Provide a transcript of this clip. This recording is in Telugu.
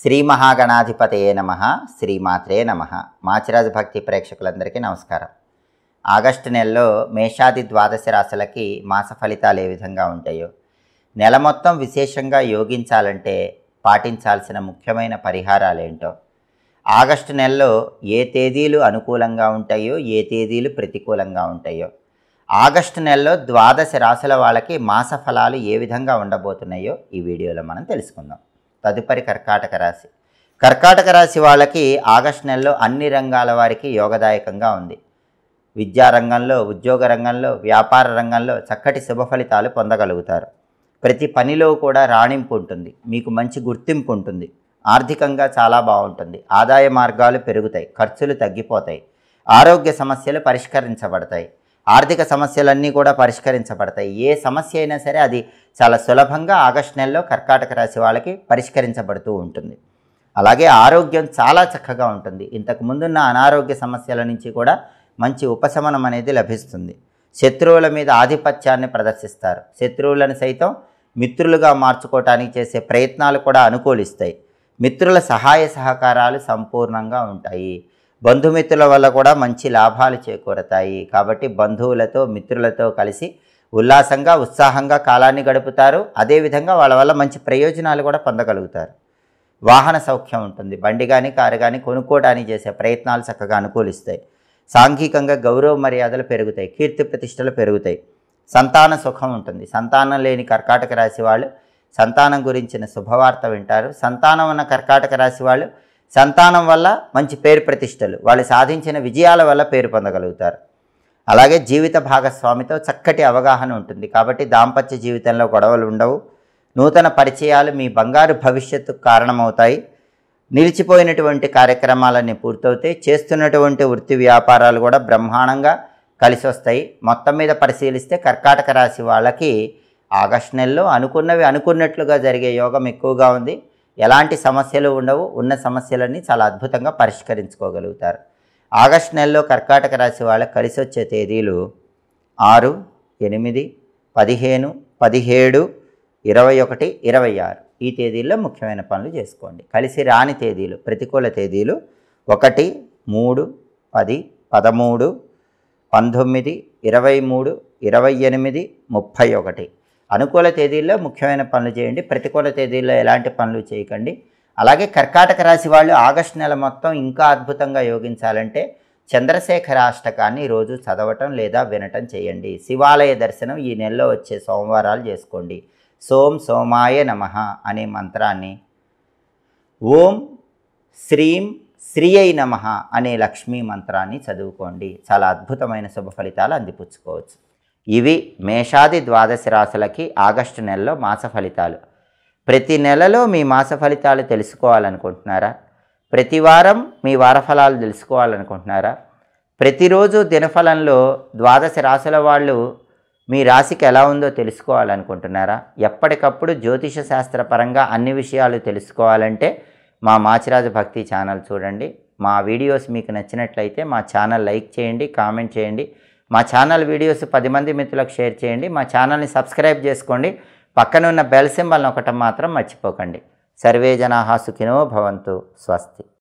శ్రీ మహాగణాధిపతయే నమః. శ్రీమాత్రే నమః. మాచిరాజు భక్తి ప్రేక్షకులందరికీ నమస్కారం. ఆగస్టు నెలలో మేషాది ద్వాదశ రాశులకి మాస ఫలితాలు ఏ విధంగా ఉంటాయో, నెల మొత్తం విశేషంగా యోగించాలంటే పాటించాల్సిన ముఖ్యమైన పరిహారాలు ఏంటో, ఆగస్టు నెలలో ఏ తేదీలు అనుకూలంగా ఉంటాయో, ఏ తేదీలు ప్రతికూలంగా ఉంటాయో, ఆగస్టు నెలలో ద్వాదశ రాశుల వాళ్ళకి మాస ఫలాలు ఏ విధంగా ఉండబోతున్నాయో ఈ వీడియోలో మనం తెలుసుకుందాం. తదుపరి కర్కాటక రాశి. కర్కాటక రాశి వాళ్ళకి ఆగస్టు నెలలో అన్ని రంగాల వారికి యోగదాయకంగా ఉంది. విద్యారంగంలో, ఉద్యోగ రంగంలో, వ్యాపార రంగంలో చక్కటి శుభ ఫలితాలు పొందగలుగుతారు. ప్రతి పనిలో కూడా రాణింపు ఉంటుంది. మీకు మంచి గుర్తింపు ఉంటుంది. ఆర్థికంగా చాలా బాగుంటుంది. ఆదాయ మార్గాలు పెరుగుతాయి. ఖర్చులు తగ్గిపోతాయి. ఆరోగ్య సమస్యలు పరిష్కరించబడతాయి. ఆర్థిక సమస్యలన్నీ కూడా పరిష్కరించబడతాయి. ఏ సమస్య అయినా సరే అది చాలా సులభంగా ఆగస్టు నెలలో కర్కాటక రాశి వాళ్ళకి పరిష్కరించబడుతూ ఉంటుంది. అలాగే ఆరోగ్యం చాలా చక్కగా ఉంటుంది. ఇంతకు ముందున్న అనారోగ్య సమస్యల నుంచి కూడా మంచి ఉపశమనం అనేది లభిస్తుంది. శత్రువుల మీద ఆధిపత్యాన్ని ప్రదర్శిస్తారు. శత్రువులను సైతం మిత్రులుగా మార్చుకోవటానికి చేసే ప్రయత్నాలు కూడా అనుకూలిస్తాయి. మిత్రుల సహాయ సహకారాలు సంపూర్ణంగా ఉంటాయి. బంధుమిత్రుల వల్ల కూడా మంచి లాభాలు చేకూరతాయి. కాబట్టి బంధువులతో, మిత్రులతో కలిసి ఉల్లాసంగా, ఉత్సాహంగా కాలాన్ని గడుపుతారు. అదేవిధంగా వాళ్ళ వల్ల మంచి ప్రయోజనాలు కూడా పొందగలుగుతారు. వాహన సౌఖ్యం ఉంటుంది. బండి కానీ, కారు కానీ కొనుక్కోవడానికి చేసే ప్రయత్నాలు చక్కగా అనుకూలిస్తాయి. సాంఘికంగా గౌరవ మర్యాదలు పెరుగుతాయి. కీర్తి ప్రతిష్టలు పెరుగుతాయి. సంతాన సుఖం ఉంటుంది. సంతానం లేని కర్కాటక రాశి వాళ్ళు సంతానం గురించిన శుభవార్త వింటారు. సంతానం ఉన్న కర్కాటక రాశి వాళ్ళు సంతానం వల్ల మంచి పేరు ప్రతిష్టలు, వాళ్ళు సాధించిన విజయాల వల్ల పేరు పొందగలుగుతారు. అలాగే జీవిత భాగస్వామితో చక్కటి అవగాహన ఉంటుంది. కాబట్టి దాంపత్య జీవితంలో గొడవలు ఉండవు. నూతన పరిచయాలు మీ బంగారు భవిష్యత్తుకు కారణమవుతాయి. నిలిచిపోయినటువంటి కార్యక్రమాలన్నీ పూర్తవుతాయి. చేస్తున్నటువంటి వృత్తి వ్యాపారాలు కూడా బ్రహ్మాండంగా కలిసి వస్తాయి. మొత్తం మీద పరిశీలిస్తే కర్కాటక రాశి వాళ్ళకి ఆగస్టు నెలలో అనుకున్నవి అనుకున్నట్లుగా జరిగే యోగం ఎక్కువగా ఉంది. ఎలాంటి సమస్యలు ఉండవు. ఉన్న సమస్యలన్నీ చాలా అద్భుతంగా పరిష్కరించుకోగలుగుతారు. ఆగస్టు నెలలో కర్కాటక రాశి వాళ్ళకి కలిసి వచ్చే తేదీలు 6, 8, 15, 17, 21, 26. ఈ తేదీల్లో ముఖ్యమైన పనులు చేసుకోండి. కలిసి రాని తేదీలు, ప్రతికూల తేదీలు 1, 3, 10, 13, 19, 23, 28, 31. అనుకూల తేదీల్లో ముఖ్యమైన పనులు చేయండి. ప్రతికూల తేదీల్లో ఎలాంటి పనులు చేయకండి. అలాగే కర్కాటక రాశి వాళ్ళు ఆగస్టు నెల మొత్తం ఇంకా అద్భుతంగా యోగించాలంటే చంద్రశేఖరాష్టకాన్ని రోజు చదవటం లేదా వినటం చేయండి. శివాలయ దర్శనం ఈ నెలలో వచ్చే సోమవారాలు చేసుకోండి. సోం సోమాయ నమః అనే మంత్రాన్ని, ఓం శ్రీం శ్రీయై నమః అనే లక్ష్మీ మంత్రాన్ని చదువుకోండి. చాలా అద్భుతమైన శుభ ఫలితాలు అందిపుచ్చుకోవచ్చు. ఇవి మేషాది ద్వాదశ రాశులకి ఆగస్టు నెలలో మాస ఫలితాలు. ప్రతి నెలలో మీ మాస ఫలితాలు తెలుసుకోవాలనుకుంటున్నారా? ప్రతి వారం మీ వారఫలాలు తెలుసుకోవాలనుకుంటున్నారా? ప్రతిరోజు దినఫలంలో ద్వాదశ రాశుల వాళ్ళు మీ రాశికి ఎలా ఉందో తెలుసుకోవాలనుకుంటున్నారా? ఎప్పటికప్పుడు జ్యోతిష శాస్త్రపరంగా అన్ని విషయాలు తెలుసుకోవాలంటే మా మాచిరాజు భక్తి ఛానల్ చూడండి. మా వీడియోస్ మీకు నచ్చినట్లయితే మా ఛానల్ లైక్ చేయండి, కామెంట్ చేయండి. మా ఛానల్ వీడియోస్ 10 మంది మిత్రులకు షేర్ చేయండి. మా ఛానల్ని సబ్స్క్రైబ్ చేసుకోండి. పక్కన ఉన్న బెల్ సింబల్ నొక్కటం మాత్రం మర్చిపోకండి. సర్వే జనాః సుఖినో భవంతు. స్వస్తి.